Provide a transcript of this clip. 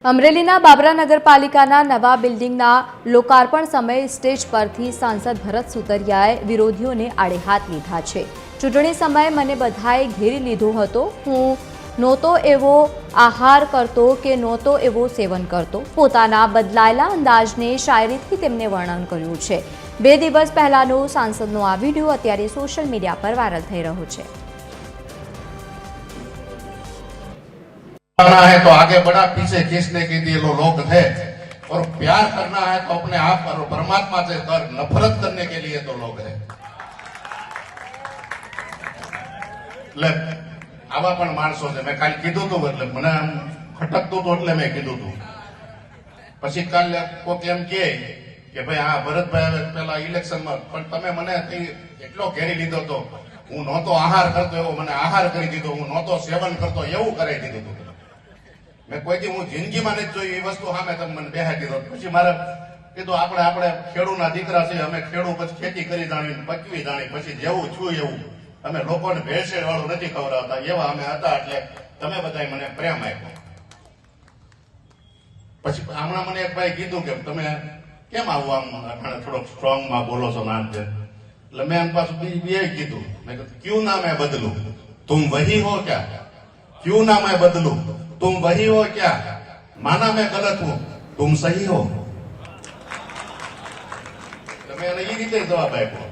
અમરેલીના બાબરા નગરપાલિકાના નવા બિલ્ડિંગના લોકાર્પણ સમયે સ્ટેજ પરથી સાંસદ ભરત સુતરિયાએ વિરોધીઓને આડે હાથ લીધા છે। ચૂંટણી સમયે મને બધાએ ઘેરી લીધો હતો। હું નહોતો એવો આહાર કરતો કે નહોતો એવો સેવન કરતો। પોતાના બદલાયેલા અંદાજને શાયરીથી તેમને વર્ણન કર્યું છે। 2 દિવસ પહેલાનો સાંસદનો આ વિડીયો અત્યારે સોશિયલ મીડિયા પર વાયરલ થઈ રહ્યો છે। है तो आगे बढ़ा, पीछे खींचने के लिए लोग है, और प्यार करना है तो अपने आप और परमात्मा से कर, नफरत करने के लिए तो लोग है। એટલે આવા પણ માણસો છે। મેં કાલે કીધું હતું, એટલે મને આમ ખટકતું હતું એટલે મેં કીધું હતું। પછી કાલે કોક એમ કે ભાઈ આ ભરતભાઈ પેલા ઇલેક્શનમાં પણ તમે મને એટલો ઘેરી લીધો હતો, હું નહોતો આહાર કરતો એવો મને આહાર કરી દીધો, હું નહોતો સેવન કરતો એવું કરાવી દીધું હતું। મેં કોઈથી હું જિંદગીમાં નથી જોયું એ વસ્તુ સામે તમે મને બેહાડી દીધો। પછી મારે કીધું આપણે ખેડૂના દીકરા છીએ, અમે ખેડૂ પછી ખેતી કરી જાણી, પકવી જાણી, પછી જેવું છું એવું અમે લોકોને ભેળસેળ વાળું નથી ખવડાવતા, એવા અમે હતા। એટલે તમે બધા મને પ્રેમ આપ્યો। પછી હમણાં મને એક ભાઈ કીધું કે તમે કેમ આવું આમ થોડોક સ્ટ્રોંગ માં બોલો છો ના? એટલે મેં એમ પાછું બે કીધું, મેં કીધું ક્યું ના मैं बदलूं, तुम वही हो क्या? क्यों ना मैं बदलूं, तुम वही हो क्या? माना मैं गलत हूं, तुम सही हो। तो मैंने ये રીતે જવાબ આપ્યો।